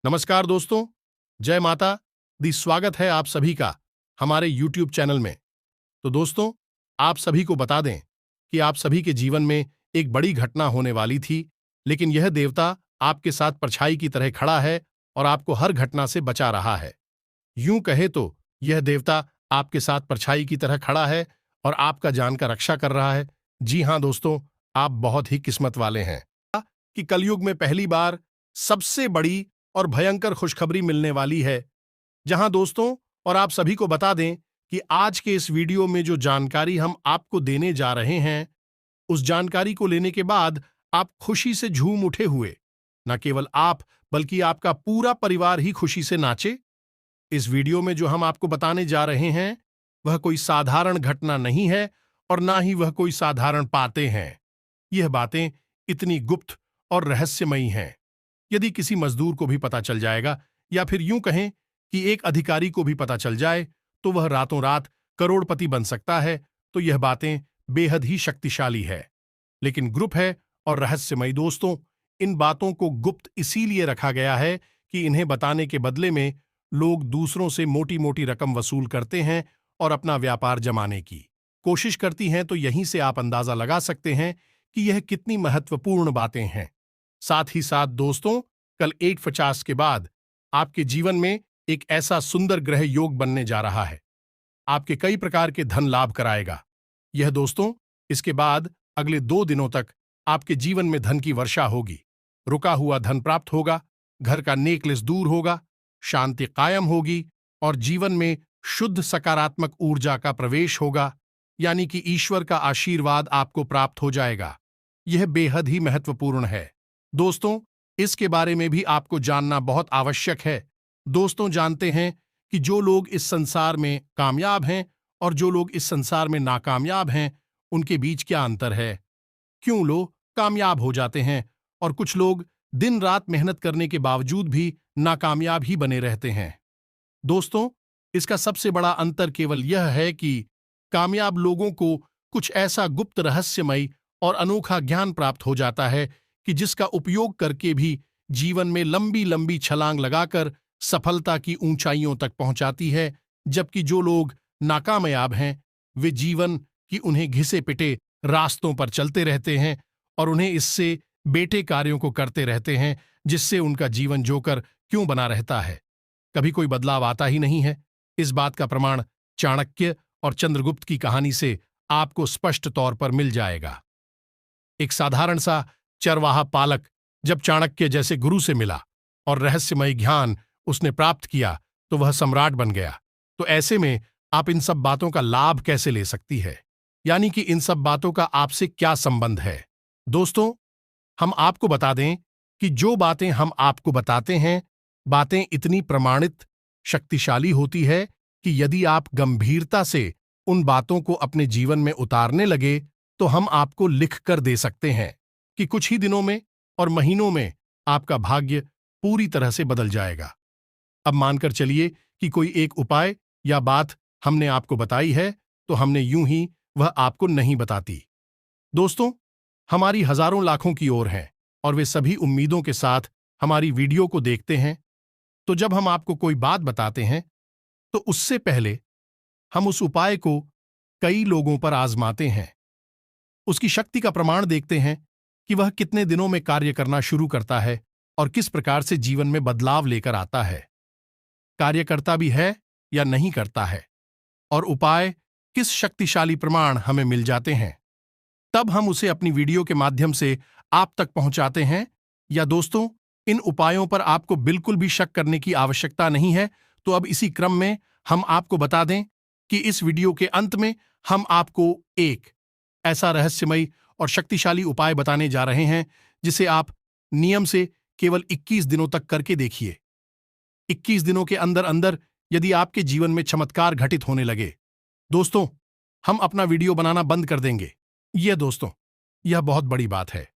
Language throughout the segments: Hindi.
नमस्कार दोस्तों, जय माता दी। स्वागत है आप सभी का हमारे YouTube चैनल में। तो दोस्तों, आप सभी को बता दें कि आप सभी के जीवन में एक बड़ी घटना होने वाली थी, लेकिन यह देवता आपके साथ परछाई की तरह खड़ा है और आपको हर घटना से बचा रहा है। यूं कहे तो यह देवता आपके साथ परछाई की तरह खड़ा है और आपका जान का रक्षा कर रहा है। जी हां दोस्तों, आप बहुत ही किस्मत वाले हैं कि कलयुग में पहली बार सबसे बड़ी और भयंकर खुशखबरी मिलने वाली है। जहां दोस्तों, और आप सभी को बता दें कि आज के इस वीडियो में जो जानकारी हम आपको देने जा रहे हैं, उस जानकारी को लेने के बाद आप खुशी से झूम उठे हुए। न केवल आप, बल्कि आपका पूरा परिवार ही खुशी से नाचे। इस वीडियो में जो हम आपको बताने जा रहे हैं, वह कोई साधारण घटना नहीं है और ना ही वह कोई साधारण बातें हैं। यह बातें इतनी गुप्त और रहस्यमयी हैं, यदि किसी मजदूर को भी पता चल जाएगा, या फिर यूं कहें कि एक अधिकारी को भी पता चल जाए, तो वह रातों रात करोड़पति बन सकता है। तो यह बातें बेहद ही शक्तिशाली है, लेकिन ग्रुप है और रहस्यमयी। दोस्तों, इन बातों को गुप्त इसीलिए रखा गया है कि इन्हें बताने के बदले में लोग दूसरों से मोटी मोटी रकम वसूल करते हैं और अपना व्यापार जमाने की कोशिश करती हैं। तो यहीं से आप अंदाजा लगा सकते हैं कि यह कितनी महत्वपूर्ण बातें हैं। साथ ही साथ दोस्तों, कल 8:50 के बाद आपके जीवन में एक ऐसा सुंदर ग्रह योग बनने जा रहा है, आपके कई प्रकार के धन लाभ कराएगा। यह दोस्तों, इसके बाद अगले 2 दिनों तक आपके जीवन में धन की वर्षा होगी। रुका हुआ धन प्राप्त होगा, घर का नेकलेस दूर होगा, शांति कायम होगी और जीवन में शुद्ध सकारात्मक ऊर्जा का प्रवेश होगा, यानी कि ईश्वर का आशीर्वाद आपको प्राप्त हो जाएगा। यह बेहद ही महत्वपूर्ण है दोस्तों। इसके बारे में भी आपको जानना बहुत आवश्यक है। दोस्तों, जानते हैं कि जो लोग इस संसार में कामयाब हैं और जो लोग इस संसार में नाकामयाब हैं, उनके बीच क्या अंतर है? क्यों लोग कामयाब हो जाते हैं और कुछ लोग दिन रात मेहनत करने के बावजूद भी नाकामयाब ही बने रहते हैं? दोस्तों, इसका सबसे बड़ा अंतर केवल यह है कि कामयाब लोगों को कुछ ऐसा गुप्त रहस्यमयी और अनोखा ज्ञान प्राप्त हो जाता है कि जिसका उपयोग करके भी जीवन में लंबी लंबी छलांग लगाकर सफलता की ऊंचाइयों तक पहुंचाती है। जबकि जो लोग नाकामयाब हैं, वे जीवन की उन्हें घिसे पिटे रास्तों पर चलते रहते हैं और उन्हें इससे बेटे कार्यों को करते रहते हैं, जिससे उनका जीवन जोकर क्यों बना रहता है, कभी कोई बदलाव आता ही नहीं है। इस बात का प्रमाण चाणक्य और चंद्रगुप्त की कहानी से आपको स्पष्ट तौर पर मिल जाएगा। एक साधारण सा चरवाहा पालक जब चाणक्य जैसे गुरु से मिला और रहस्यमय ज्ञान उसने प्राप्त किया, तो वह सम्राट बन गया। तो ऐसे में आप इन सब बातों का लाभ कैसे ले सकती है, यानी कि इन सब बातों का आपसे क्या संबंध है? दोस्तों, हम आपको बता दें कि जो बातें हम आपको बताते हैं, बातें इतनी प्रमाणित, शक्तिशाली होती है कि यदि आप गंभीरता से उन बातों को अपने जीवन में उतारने लगे, तो हम आपको लिख कर दे सकते हैं कि कुछ ही दिनों में और महीनों में आपका भाग्य पूरी तरह से बदल जाएगा। अब मानकर चलिए कि कोई एक उपाय या बात हमने आपको बताई है, तो हमने यूं ही वह आपको नहीं बताती। दोस्तों, हमारी हजारों लाखों की ओर हैं और वे सभी उम्मीदों के साथ हमारी वीडियो को देखते हैं। तो जब हम आपको कोई बात बताते हैं, तो उससे पहले हम उस उपाय को कई लोगों पर आजमाते हैं, उसकी शक्ति का प्रमाण देखते हैं कि वह कितने दिनों में कार्य करना शुरू करता है और किस प्रकार से जीवन में बदलाव लेकर आता है, कार्य करता भी है या नहीं करता है, और उपाय किस शक्तिशाली प्रमाण हमें मिल जाते हैं। तब हम उसे अपनी वीडियो के माध्यम से आप तक पहुंचाते हैं। या दोस्तों, इन उपायों पर आपको बिल्कुल भी शक करने की आवश्यकता नहीं है। तो अब इसी क्रम में हम आपको बता दें कि इस वीडियो के अंत में हम आपको एक ऐसा रहस्यमयी और शक्तिशाली उपाय बताने जा रहे हैं, जिसे आप नियम से केवल 21 दिनों तक करके देखिए। 21 दिनों के अंदर अंदर यदि आपके जीवन में चमत्कार घटित होने लगे, दोस्तों, हम अपना वीडियो बनाना बंद कर देंगे। यह दोस्तों, यह बहुत बड़ी बात है,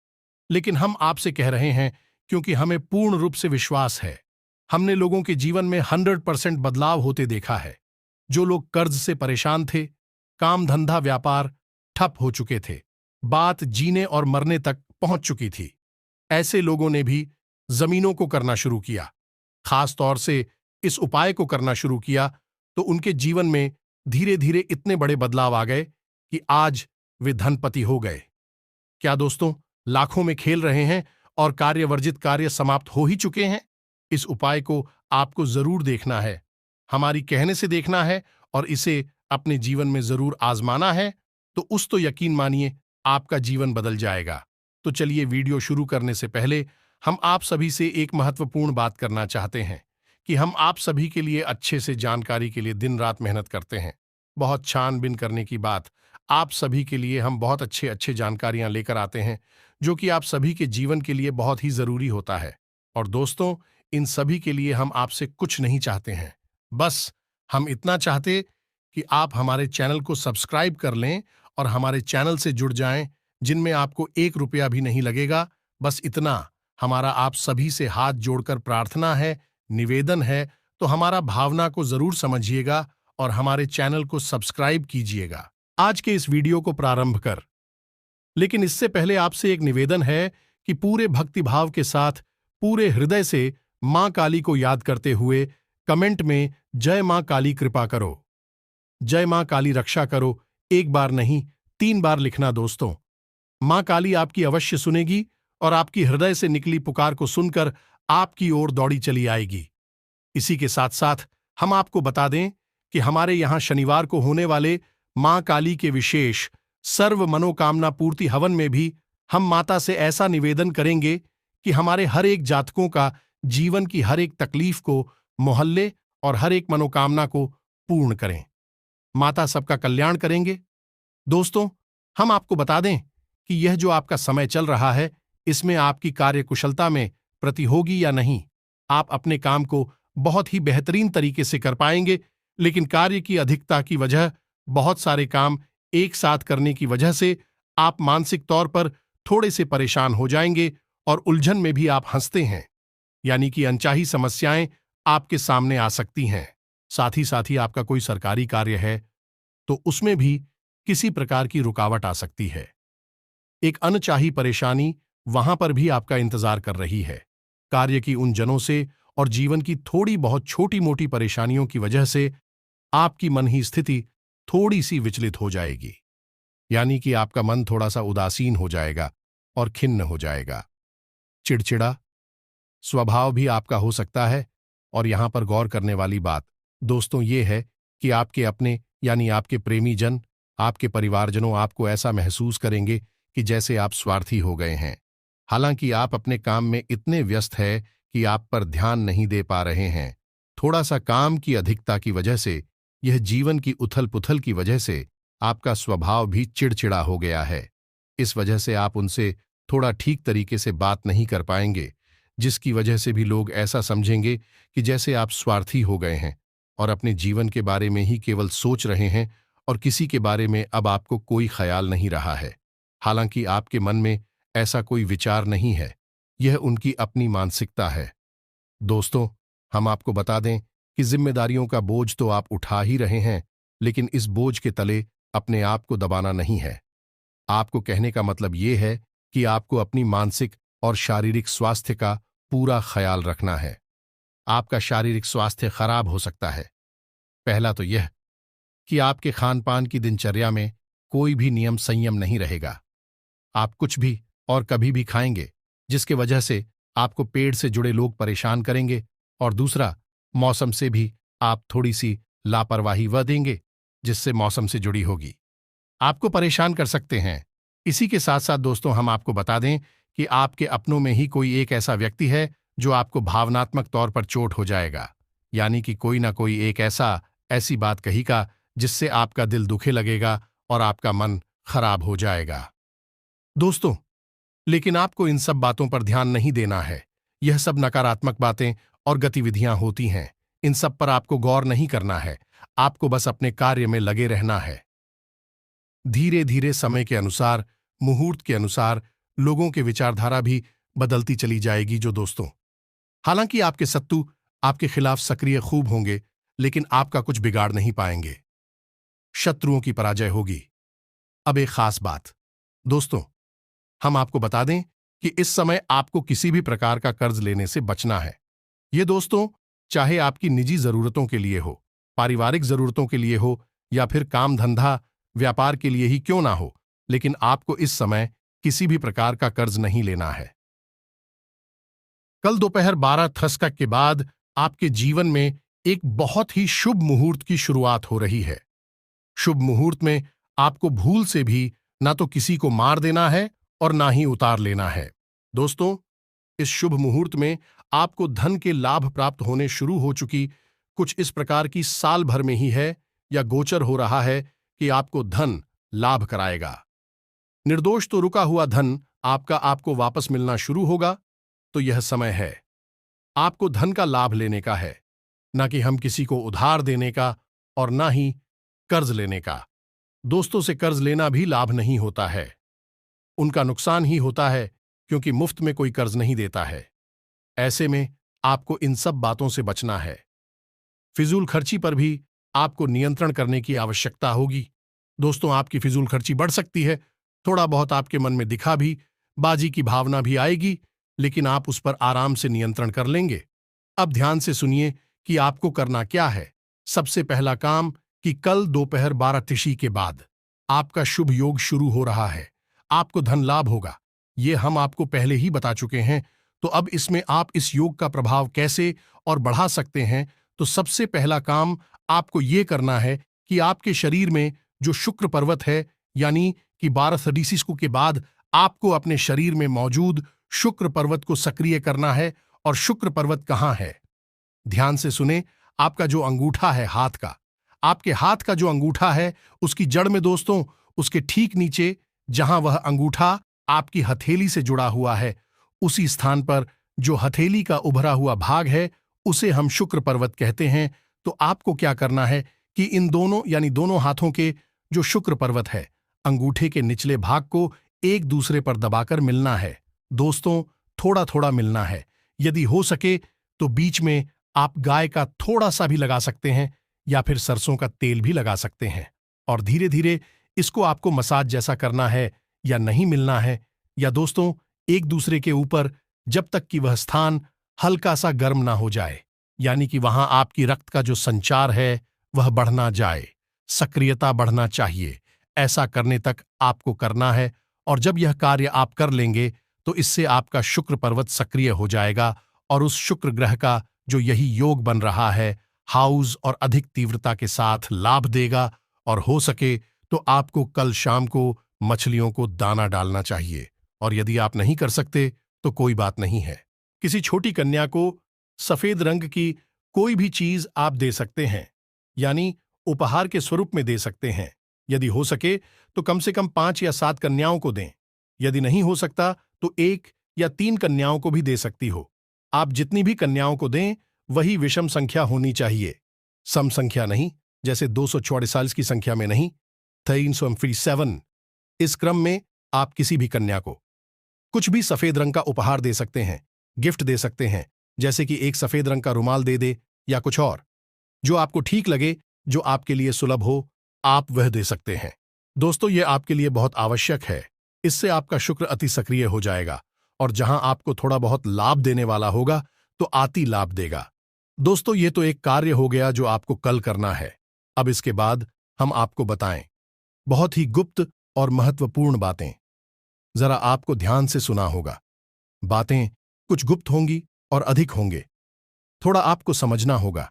लेकिन हम आपसे कह रहे हैं क्योंकि हमें पूर्ण रूप से विश्वास है। हमने लोगों के जीवन में 100% बदलाव होते देखा है। जो लोग कर्ज से परेशान थे, काम धंधा व्यापार ठप हो चुके थे, बात जीने और मरने तक पहुंच चुकी थी, ऐसे लोगों ने भी जमीनों को करना शुरू किया, खास तौर से इस उपाय को करना शुरू किया तो उनके जीवन में धीरे धीरे इतने बड़े बदलाव आ गए कि आज वे धनपति हो गए। क्या दोस्तों, लाखों में खेल रहे हैं और कार्यवर्जित कार्य समाप्त हो ही चुके हैं? इस उपाय को आपको जरूर देखना है, हमारी कहने से देखना है और इसे अपने जीवन में जरूर आजमाना है, तो उस तो यकीन मानिए आपका जीवन बदल जाएगा। तो चलिए, वीडियो शुरू करने से पहले हम आप सभी से एक महत्वपूर्ण बात करना चाहते हैं कि हम आप सभी के लिए अच्छे से जानकारी के लिए दिन रात मेहनत करते हैं। बहुत छानबीन करने की बात, आप सभी के लिए हम बहुत अच्छे अच्छे जानकारियां लेकर आते हैं जो कि आप सभी के जीवन के लिए बहुत ही जरूरी होता है। और दोस्तों, इन सभी के लिए हम आपसे कुछ नहीं चाहते हैं, बस हम इतना चाहते कि आप हमारे चैनल को सब्सक्राइब कर लें और हमारे चैनल से जुड़ जाएं, जिनमें आपको 1 रुपया भी नहीं लगेगा। बस इतना हमारा आप सभी से हाथ जोड़कर प्रार्थना है, निवेदन है, तो हमारा भावना को जरूर समझिएगा और हमारे चैनल को सब्सक्राइब कीजिएगा आज के इस वीडियो को प्रारंभ कर। लेकिन इससे पहले आपसे एक निवेदन है कि पूरे भक्तिभाव के साथ पूरे हृदय से मां काली को याद करते हुए कमेंट में जय मां काली कृपा करो, जय मां काली रक्षा करो, 1 बार नहीं 3 बार लिखना दोस्तों। मां काली आपकी अवश्य सुनेगी और आपकी हृदय से निकली पुकार को सुनकर आपकी ओर दौड़ी चली आएगी। इसी के साथ साथ हम आपको बता दें कि हमारे यहां शनिवार को होने वाले मां काली के विशेष सर्व मनोकामना पूर्ति हवन में भी हम माता से ऐसा निवेदन करेंगे कि हमारे हर एक जातकों का जीवन की हर एक तकलीफ को, मोहल्ले और हर एक मनोकामना को पूर्ण करें। माता सबका कल्याण करेंगे। दोस्तों, हम आपको बता दें कि यह जो आपका समय चल रहा है, इसमें आपकी कार्यकुशलता में प्रति होगी या नहीं। आप अपने काम को बहुत ही बेहतरीन तरीके से कर पाएंगे, लेकिन कार्य की अधिकता की वजह, बहुत सारे काम एक साथ करने की वजह से आप मानसिक तौर पर थोड़े से परेशान हो जाएंगे और उलझन में भी आप हंसते हैं, यानी कि अनचाही समस्याएं आपके सामने आ सकती हैं। साथ ही आपका कोई सरकारी कार्य है तो उसमें भी किसी प्रकार की रुकावट आ सकती है। एक अनचाही परेशानी वहां पर भी आपका इंतजार कर रही है। कार्य की उन जनों से और जीवन की थोड़ी बहुत छोटी मोटी परेशानियों की वजह से आपकी मन ही स्थिति थोड़ी सी विचलित हो जाएगी, यानी कि आपका मन थोड़ा सा उदासीन हो जाएगा और खिन्न हो जाएगा। चिड़चिड़ा स्वभाव भी आपका हो सकता है। और यहां पर गौर करने वाली बात दोस्तों ये है कि आपके अपने यानी आपके प्रेमी जन, आपके परिवारजनों आपको ऐसा महसूस करेंगे कि जैसे आप स्वार्थी हो गए हैं। हालांकि आप अपने काम में इतने व्यस्त हैं कि आप पर ध्यान नहीं दे पा रहे हैं। थोड़ा सा काम की अधिकता की वजह से, यह जीवन की उथल पुथल की वजह से आपका स्वभाव भी चिड़चिड़ा हो गया है। इस वजह से आप उनसे थोड़ा ठीक तरीके से बात नहीं कर पाएंगे, जिसकी वजह से भी लोग ऐसा समझेंगे कि जैसे आप स्वार्थी हो गए हैं और अपने जीवन के बारे में ही केवल सोच रहे हैं और किसी के बारे में अब आपको कोई ख्याल नहीं रहा है। हालांकि आपके मन में ऐसा कोई विचार नहीं है, यह उनकी अपनी मानसिकता है। दोस्तों, हम आपको बता दें कि जिम्मेदारियों का बोझ तो आप उठा ही रहे हैं, लेकिन इस बोझ के तले अपने आप को दबाना नहीं है। आपको कहने का मतलब यह है कि आपको अपनी मानसिक और शारीरिक स्वास्थ्य का पूरा ख्याल रखना है। आपका शारीरिक स्वास्थ्य खराब हो सकता है। पहला तो यह कि आपके खान पान की दिनचर्या में कोई भी नियम संयम नहीं रहेगा। आप कुछ भी और कभी भी खाएंगे, जिसके वजह से आपको पेट से जुड़े लोग परेशान करेंगे। और दूसरा, मौसम से भी आप थोड़ी सी लापरवाही देंगे, जिससे मौसम से जुड़ी होगी, आपको परेशान कर सकते हैं। इसी के साथ साथ दोस्तों, हम आपको बता दें कि आपके अपनों में ही कोई एक ऐसा व्यक्ति है जो आपको भावनात्मक तौर पर चोट हो जाएगा, यानी कि कोई ना कोई एक ऐसी बात कहीगा जिससे आपका दिल दुखे लगेगा और आपका मन खराब हो जाएगा। दोस्तों, लेकिन आपको इन सब बातों पर ध्यान नहीं देना है। यह सब नकारात्मक बातें और गतिविधियां होती हैं, इन सब पर आपको गौर नहीं करना है। आपको बस अपने कार्य में लगे रहना है। धीरे धीरे समय के अनुसार, मुहूर्त के अनुसार लोगों के विचारधारा भी बदलती चली जाएगी। जो दोस्तों, हालांकि आपके शत्रु आपके खिलाफ सक्रिय खूब होंगे, लेकिन आपका कुछ बिगाड़ नहीं पाएंगे। शत्रुओं की पराजय होगी। अब एक खास बात दोस्तों, हम आपको बता दें कि इस समय आपको किसी भी प्रकार का कर्ज लेने से बचना है। ये दोस्तों, चाहे आपकी निजी जरूरतों के लिए हो, पारिवारिक जरूरतों के लिए हो या फिर काम धंधा व्यापार के लिए ही क्यों ना हो, लेकिन आपको इस समय किसी भी प्रकार का कर्ज नहीं लेना है। कल दोपहर 12:00 के बाद आपके जीवन में एक बहुत ही शुभ मुहूर्त की शुरुआत हो रही है। शुभ मुहूर्त में आपको भूल से भी ना तो किसी को मार देना है और ना ही उतार लेना है। दोस्तों, इस शुभ मुहूर्त में आपको धन के लाभ प्राप्त होने शुरू हो चुकी कुछ इस प्रकार की साल भर में ही है या गोचर हो रहा है कि आपको धन लाभ कराएगा। निर्दोष तो रुका हुआ धन आपका आपको वापस मिलना शुरू होगा। तो यह समय है आपको धन का लाभ लेने का है, ना कि हम किसी को उधार देने का और ना ही कर्ज लेने का। दोस्तों से कर्ज लेना भी लाभ नहीं होता है, उनका नुकसान ही होता है, क्योंकि मुफ्त में कोई कर्ज नहीं देता है। ऐसे में आपको इन सब बातों से बचना है। फिजूल खर्ची पर भी आपको नियंत्रण करने की आवश्यकता होगी। दोस्तों, आपकी फिजूल खर्ची बढ़ सकती है, थोड़ा बहुत आपके मन में दिखा भी, बाजी की भावना भी आएगी, लेकिन आप उस पर आराम से नियंत्रण कर लेंगे। अब ध्यान से सुनिए कि आपको करना क्या है। सबसे पहला काम कि कल दोपहर 12 के बाद आपका शुभ योग शुरू हो रहा है, आपको धन लाभ होगा। ये हम आपको पहले ही बता चुके हैं, तो अब इसमें आप इस योग का प्रभाव कैसे और बढ़ा सकते हैं। तो सबसे पहला काम आपको ये करना है कि आपके शरीर में जो शुक्र पर्वत है, यानी कि 12 के बाद आपको अपने शरीर में मौजूद शुक्र पर्वत को सक्रिय करना है। और शुक्र पर्वत कहाँ है? ध्यान से सुने, आपका जो अंगूठा है हाथ का, आपके हाथ का जो अंगूठा है, उसकी जड़ में दोस्तों, उसके ठीक नीचे जहां वह अंगूठा आपकी हथेली से जुड़ा हुआ है, उसी स्थान पर जो हथेली का उभरा हुआ भाग है, उसे हम शुक्र पर्वत कहते हैं। तो आपको क्या करना है कि इन दोनों यानी दोनों हाथों के जो शुक्र पर्वत है, अंगूठे के निचले भाग को एक दूसरे पर दबाकर मिलना है। दोस्तों, थोड़ा थोड़ा मिलना है। यदि हो सके तो बीच में आप गाय का थोड़ा सा भी लगा सकते हैं या फिर सरसों का तेल भी लगा सकते हैं। और धीरे धीरे इसको आपको मसाज जैसा करना है या नहीं मिलना है, या दोस्तों एक दूसरे के ऊपर, जब तक कि वह स्थान हल्का सा गर्म ना हो जाए, यानी कि वहां आपकी रक्त का जो संचार है वह बढ़ना जाए, सक्रियता बढ़ना चाहिए। ऐसा करने तक आपको करना है। और जब यह कार्य आप कर लेंगे तो इससे आपका शुक्र पर्वत सक्रिय हो जाएगा और उस शुक्र ग्रह का जो यही योग बन रहा है, हाउस और अधिक तीव्रता के साथ लाभ देगा। और हो सके तो आपको कल शाम को मछलियों को दाना डालना चाहिए। और यदि आप नहीं कर सकते तो कोई बात नहीं है, किसी छोटी कन्या को सफेद रंग की कोई भी चीज आप दे सकते हैं, यानी उपहार के स्वरूप में दे सकते हैं। यदि हो सके तो कम से कम 5 या 7 कन्याओं को दें। यदि नहीं हो सकता तो 1 या 3 कन्याओं को भी दे सकती हो। आप जितनी भी कन्याओं को दें वही विषम संख्या होनी चाहिए, सम संख्या नहीं, जैसे 244 की संख्या में नहीं, 347। इस क्रम में आप किसी भी कन्या को कुछ भी सफेद रंग का उपहार दे सकते हैं, गिफ्ट दे सकते हैं, जैसे कि एक सफेद रंग का रुमाल दे या कुछ और जो आपको ठीक लगे, जो आपके लिए सुलभ हो, आप वह दे सकते हैं। दोस्तों, यह आपके लिए बहुत आवश्यक है। इससे आपका शुक्र अति सक्रिय हो जाएगा और जहां आपको थोड़ा बहुत लाभ देने वाला होगा तो आती लाभ देगा। दोस्तों, ये तो एक कार्य हो गया जो आपको कल करना है। अब इसके बाद हम आपको बताएं बहुत ही गुप्त और महत्वपूर्ण बातें। जरा आपको ध्यान से सुना होगा। बातें कुछ गुप्त होंगी और अधिक होंगे, थोड़ा आपको समझना होगा।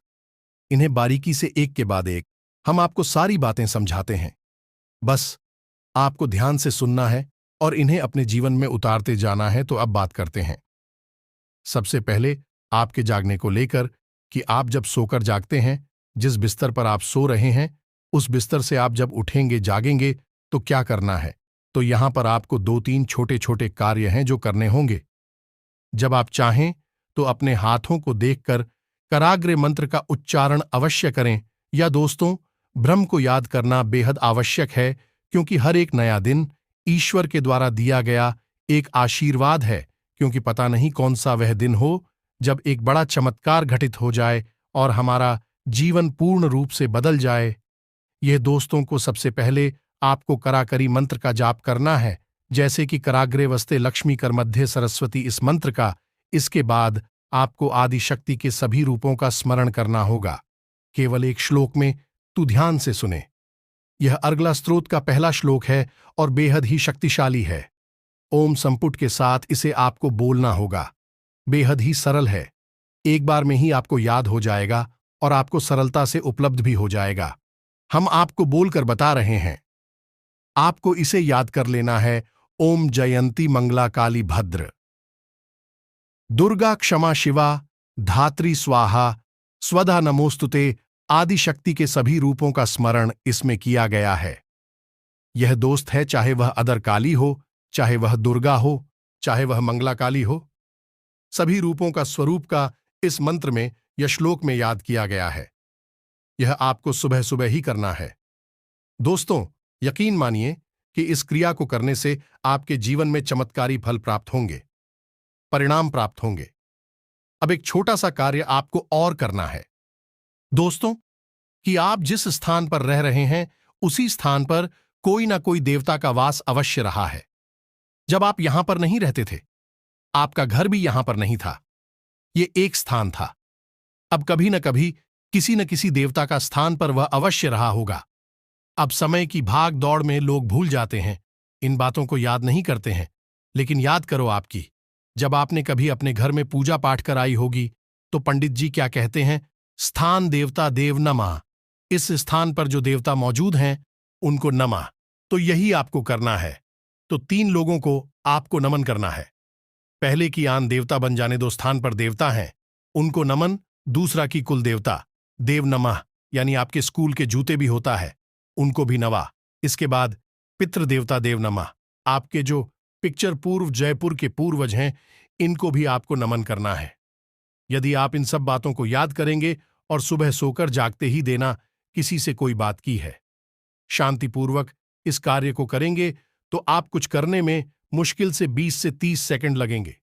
इन्हें बारीकी से एक के बाद एक हम आपको सारी बातें समझाते हैं। बस आपको ध्यान से सुनना है और इन्हें अपने जीवन में उतारते जाना है। तो अब बात करते हैं सबसे पहले आपके जागने को लेकर कि आप जब सोकर जागते हैं, जिस बिस्तर पर आप सो रहे हैं, उस बिस्तर से आप जब उठेंगे जागेंगे तो क्या करना है। तो यहां पर आपको 2-3 छोटे छोटे कार्य हैं जो करने होंगे। जब आप चाहें तो अपने हाथों को देखकर कराग्रे मंत्र का उच्चारण अवश्य करें। या दोस्तों, ब्रह्म को याद करना बेहद आवश्यक है, क्योंकि हर एक नया दिन ईश्वर के द्वारा दिया गया एक आशीर्वाद है। क्योंकि पता नहीं कौन सा वह दिन हो जब एक बड़ा चमत्कार घटित हो जाए और हमारा जीवन पूर्ण रूप से बदल जाए। यह दोस्तों को सबसे पहले आपको कराकरी मंत्र का जाप करना है, जैसे कि कराग्रे वस्ते लक्ष्मी कर मध्य सरस्वती, इस मंत्र का। इसके बाद आपको आदिशक्ति के सभी रूपों का स्मरण करना होगा। केवल एक श्लोक में तू ध्यान से सुने। यह अर्गला स्तोत्र का पहला श्लोक है और बेहद ही शक्तिशाली है। ओम संपुट के साथ इसे आपको बोलना होगा। बेहद ही सरल है। एक बार में ही आपको याद हो जाएगा और आपको सरलता से उपलब्ध भी हो जाएगा। हम आपको बोलकर बता रहे हैं। आपको इसे याद कर लेना है। ओम जयंती मंगला काली भद्र दुर्गा क्षमा शिवा धात्री स्वाहा स्वधा नमोस्तुते आदि शक्ति के सभी रूपों का स्मरण इसमें किया गया है। यह दोस्त है, चाहे वह अदर काली हो, चाहे वह दुर्गा हो, चाहे वह मंगला काली हो। सभी रूपों का स्वरूप का इस मंत्र में या श्लोक में याद किया गया है। यह आपको सुबह सुबह ही करना है। दोस्तों, यकीन मानिए कि इस क्रिया को करने से आपके जीवन में चमत्कारी फल प्राप्त होंगे, परिणाम प्राप्त होंगे। अब एक छोटा सा कार्य आपको और करना है दोस्तों, कि आप जिस स्थान पर रह रहे हैं उसी स्थान पर कोई ना कोई देवता का वास अवश्य रहा है। जब आप यहां पर नहीं रहते थे, आपका घर भी यहां पर नहीं था, ये एक स्थान था। अब कभी न कभी किसी न किसी देवता का स्थान पर वह अवश्य रहा होगा। अब समय की भाग दौड़ में लोग भूल जाते हैं, इन बातों को याद नहीं करते हैं। लेकिन याद करो आपकी, जब आपने कभी अपने घर में पूजा पाठ कराई होगी तो पंडित जी क्या कहते हैं? स्थान देवता देव नमः। इस स्थान पर जो देवता मौजूद हैं उनको नमः। तो यही आपको करना है। तो 3 लोगों को आपको नमन करना है। पहले की आन देवता बन जाने दो, स्थान पर देवता हैं उनको नमन। दूसरा की कुल देवता देव नमः, यानी आपके स्कूल के जूते भी होता है, उनको भी नवा। इसके बाद पितृ देवता देव नमः, आपके जो पिक्चर पूर्व जयपुर के पूर्वज हैं इनको भी आपको नमन करना है। यदि आप इन सब बातों को याद करेंगे और सुबह सोकर जागते ही देना किसी से कोई बात की है, शांतिपूर्वक इस कार्य को करेंगे तो आप कुछ करने में मुश्किल से 20 से 30 सेकंड लगेंगे।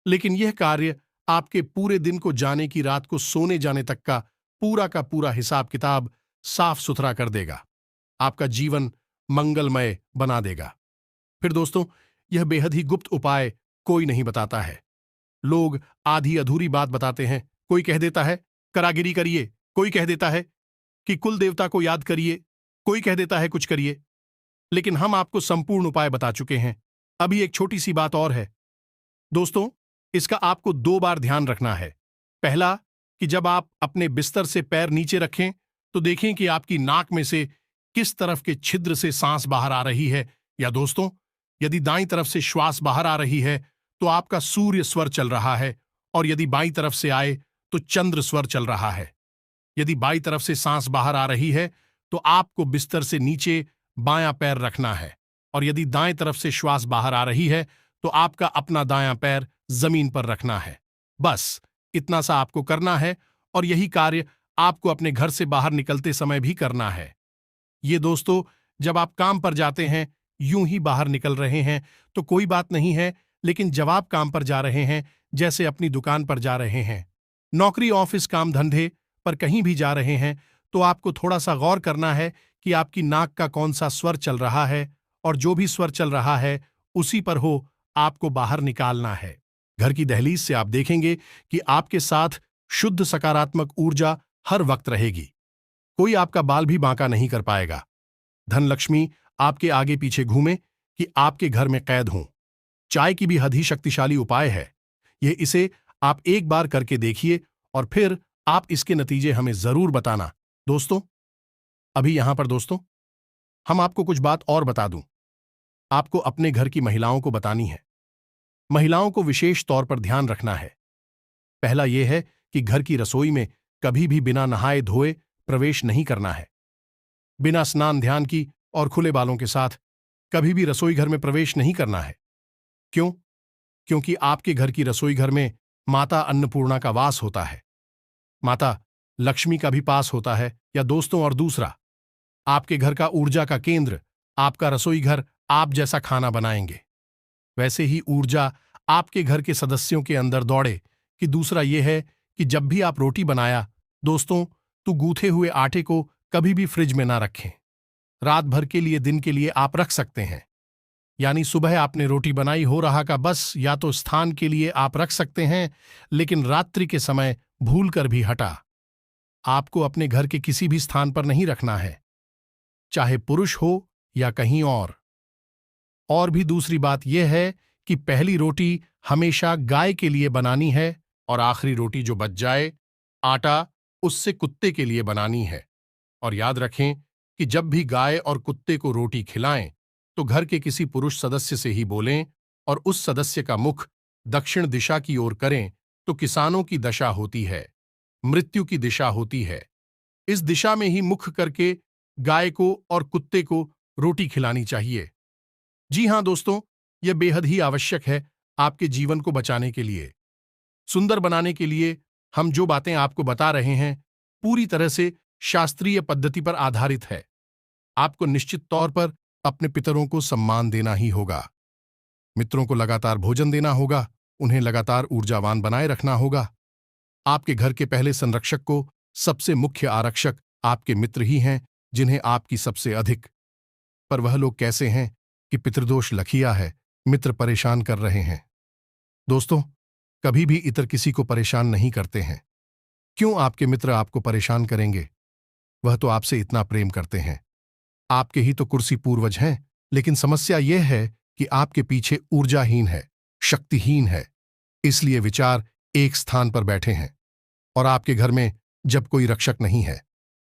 लेकिन यह कार्य आपके पूरे दिन को जाने की रात को सोने जाने तक का पूरा हिसाब किताब साफ सुथरा कर देगा, आपका जीवन मंगलमय बना देगा। फिर दोस्तों, यह बेहद ही गुप्त उपाय कोई नहीं बताता है। लोग आधी अधूरी बात बताते हैं। कोई कह देता है करागिरी करिए, कोई कह देता है कि कुल देवता को याद करिए, कोई कह देता है कुछ करिए। लेकिन हम आपको संपूर्ण उपाय बता चुके हैं। अभी एक छोटी सी बात और है दोस्तों, इसका आपको 2 बार ध्यान रखना है। पहला, कि जब आप अपने बिस्तर से पैर नीचे रखें तो देखें कि आपकी नाक में से किस तरफ के छिद्र से सांस बाहर आ रही है। या दोस्तों, यदि दाईं तरफ से श्वास बाहर आ रही है तो आपका सूर्य स्वर चल रहा है, और यदि बाईं तरफ से आए तो चंद्र स्वर चल रहा है। यदि बाईं तरफ से सांस बाहर आ रही है तो आपको बिस्तर से नीचे बायां पैर रखना है, और यदि दाएं तरफ से श्वास बाहर आ रही है तो आपका अपना दायां पैर जमीन पर रखना है। बस इतना सा आपको करना है, और यही कार्य आपको अपने घर से बाहर निकलते समय भी करना है। ये दोस्तों, जब आप काम पर जाते हैं, यूं ही बाहर निकल रहे हैं तो कोई बात नहीं है, लेकिन जब आप काम पर जा रहे हैं, जैसे अपनी दुकान पर जा रहे हैं, नौकरी ऑफिस काम धंधे पर कहीं भी जा रहे हैं, तो आपको थोड़ा सा गौर करना है कि आपकी नाक का कौन सा स्वर चल रहा है, और जो भी स्वर चल रहा है उसी पर हो आपको बाहर निकालना है। घर की दहलीज से आप देखेंगे कि आपके साथ शुद्ध सकारात्मक ऊर्जा हर वक्त रहेगी। कोई आपका बाल भी बांका नहीं कर पाएगा। धनलक्ष्मी आपके आगे पीछे घूमे कि आपके घर में कैद हों। चाय की भी हद ही शक्तिशाली उपाय है। यह इसे आप एक बार करके देखिए और फिर आप इसके नतीजे हमें जरूर बताना। दोस्तों, अभी यहां पर दोस्तों, हम आपको कुछ बात और बता दूं। आपको अपने घर की महिलाओं को बतानी है। महिलाओं को विशेष तौर पर ध्यान रखना है। पहला यह है कि घर की रसोई में कभी भी बिना नहाए धोए प्रवेश नहीं करना है। बिना स्नान ध्यान की और खुले बालों के साथ कभी भी रसोई घर में प्रवेश नहीं करना है। क्यों? क्योंकि आपके घर की रसोई घर में माता अन्नपूर्णा का वास होता है, माता लक्ष्मी का भी पास होता है। या दोस्तों, और दूसरा, आपके घर का ऊर्जा का केंद्र आपका रसोई घर आप जैसा खाना बनाएंगे वैसे ही ऊर्जा आपके घर के सदस्यों के अंदर दौड़े। कि दूसरा यह है कि जब भी आप रोटी बनाया दोस्तों, तो गूथे हुए आटे को कभी भी फ्रिज में ना रखें। रात भर के लिए, दिन के लिए आप रख सकते हैं। यानी सुबह आपने रोटी बनाई हो रहा का बस या तो स्थान के लिए आप रख सकते हैं, लेकिन रात्रि के समय भूल कर भी हटा। आपको अपने घर के किसी भी स्थान पर नहीं रखना है, चाहे पुरुष हो या कहीं और भी दूसरी बात यह है कि पहली रोटी हमेशा गाय के लिए बनानी है और आखिरी रोटी जो बच जाए आटा उससे कुत्ते के लिए बनानी है। और याद रखें कि जब भी गाय और कुत्ते को रोटी खिलाएं तो घर के किसी पुरुष सदस्य से ही बोलें और उस सदस्य का मुख दक्षिण दिशा की ओर करें तो किसानों की दशा होती है, मृत्यु की दिशा होती है। इस दिशा में ही मुख करके गाय को और कुत्ते को रोटी खिलानी चाहिए। जी हां दोस्तों, यह बेहद ही आवश्यक है आपके जीवन को बचाने के लिए, सुंदर बनाने के लिए। हम जो बातें आपको बता रहे हैं पूरी तरह से शास्त्रीय पद्धति पर आधारित है। आपको निश्चित तौर पर अपने पितरों को सम्मान देना ही होगा, मित्रों को लगातार भोजन देना होगा, उन्हें लगातार ऊर्जावान बनाए रखना होगा। आपके घर के पहले संरक्षक को सबसे मुख्य आरक्षक आपके मित्र ही हैं, जिन्हें आपकी सबसे अधिक। पर वह लोग कैसे हैं कि पितृदोष लखिया है, मित्र परेशान कर रहे हैं। दोस्तों, कभी भी इतर किसी को परेशान नहीं करते हैं। क्यों आपके मित्र आपको परेशान करेंगे? वह तो आपसे इतना प्रेम करते हैं। आपके ही तो कुर्सी पूर्वज हैं, लेकिन समस्या यह है कि आपके पीछे ऊर्जाहीन है, शक्तिहीन है, इसलिए विचार एक स्थान पर बैठे हैं। और आपके घर में जब कोई रक्षक नहीं है,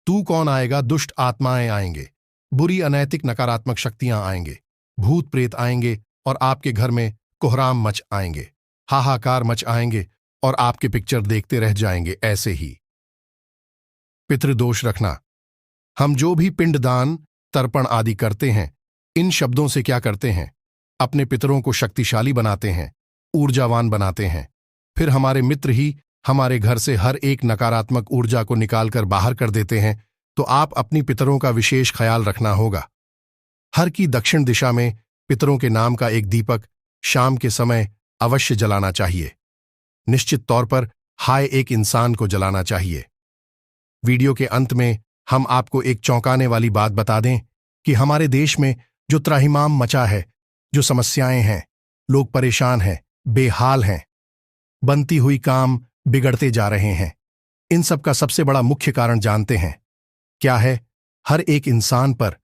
तू कौन आएगा? दुष्ट आत्माएं आएंगे, बुरी अनैतिक नकारात्मक शक्तियां आएंगे, भूत प्रेत आएंगे और आपके घर में कोहराम मच आएंगे, हाहाकार मच आएंगे और आपके पिक्चर देखते रह जाएंगे। ऐसे ही पितृदोष रखना। हम जो भी पिंडदान, तर्पण आदि करते हैं, इन शब्दों से क्या करते हैं? अपने पितरों को शक्तिशाली बनाते हैं, ऊर्जावान बनाते हैं। फिर हमारे मित्र ही हमारे घर से हर एक नकारात्मक ऊर्जा को निकालकर बाहर कर देते हैं। तो आप अपनी पितरों का विशेष ख्याल रखना होगा। हर की दक्षिण दिशा में पितरों के नाम का एक दीपक शाम के समय अवश्य जलाना चाहिए। निश्चित तौर पर हाय एक इंसान को जलाना चाहिए। वीडियो के अंत में हम आपको एक चौंकाने वाली बात बता दें कि हमारे देश में जो त्राहिमाम मचा है, जो समस्याएं हैं, लोग परेशान हैं, बेहाल हैं, बनती हुई काम बिगड़ते जा रहे हैं, इन सब का सबसे बड़ा मुख्य कारण जानते हैं क्या है? हर एक इंसान पर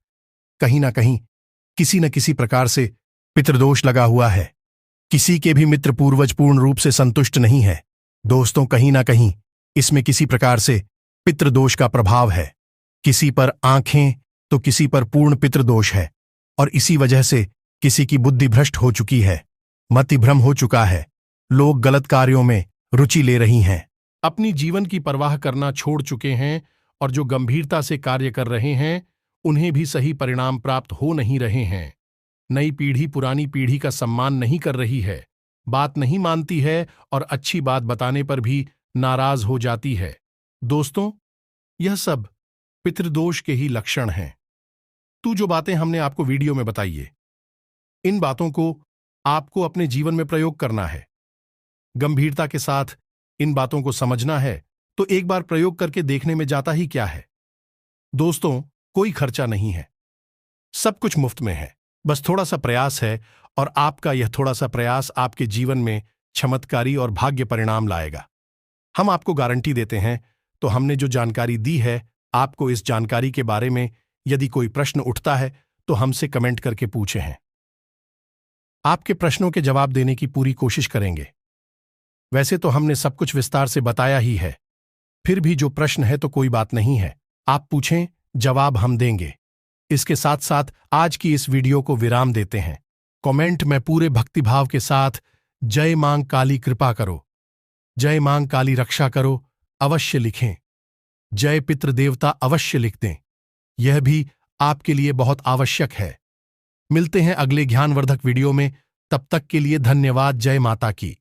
कहीं ना कहीं किसी न किसी प्रकार से पितृदोष लगा हुआ है। किसी के भी मित्र पूर्वज पूर्ण रूप से संतुष्ट नहीं है। दोस्तों, कहीं ना कहीं इसमें किसी प्रकार से पितृदोष का प्रभाव है। किसी पर आंखें तो किसी पर पूर्ण पितृदोष है और इसी वजह से किसी की बुद्धि भ्रष्ट हो चुकी है, मतिभ्रम हो चुका है, लोग गलत कार्यों में रुचि ले रही हैं, अपनी जीवन की परवाह करना छोड़ चुके हैं और जो गंभीरता से कार्य कर रहे हैं उन्हें भी सही परिणाम प्राप्त हो नहीं रहे हैं। नई पीढ़ी पुरानी पीढ़ी का सम्मान नहीं कर रही है, बात नहीं मानती है और अच्छी बात बताने पर भी नाराज हो जाती है। दोस्तों, यह सब पितृदोष के ही लक्षण हैं। जो बातें हमने आपको वीडियो में बताई है, इन बातों को आपको अपने जीवन में प्रयोग करना है। गंभीरता के साथ इन बातों को समझना है तो एक बार प्रयोग करके देखने में जाता ही क्या है। दोस्तों, कोई खर्चा नहीं है, सब कुछ मुफ्त में है, बस थोड़ा सा प्रयास है और आपका यह थोड़ा सा प्रयास आपके जीवन में चमत्कारी और भाग्य परिणाम लाएगा। हम आपको गारंटी देते हैं। तो हमने जो जानकारी दी है, आपको इस जानकारी के बारे में यदि कोई प्रश्न उठता है तो हमसे कमेंट करके पूछे हैं। आपके प्रश्नों के जवाब देने की पूरी कोशिश करेंगे। वैसे तो हमने सब कुछ विस्तार से बताया ही है, फिर भी जो प्रश्न है तो कोई बात नहीं है, आप पूछें, जवाब हम देंगे। इसके साथ साथ आज की इस वीडियो को विराम देते हैं। कमेंट में पूरे भक्तिभाव के साथ जय मां काली कृपा करो, जय मां काली रक्षा करो अवश्य लिखें। जय पितृ देवता अवश्य लिख दें, यह भी आपके लिए बहुत आवश्यक है। मिलते हैं अगले ज्ञानवर्धक वीडियो में, तब तक के लिए धन्यवाद। जय माता की।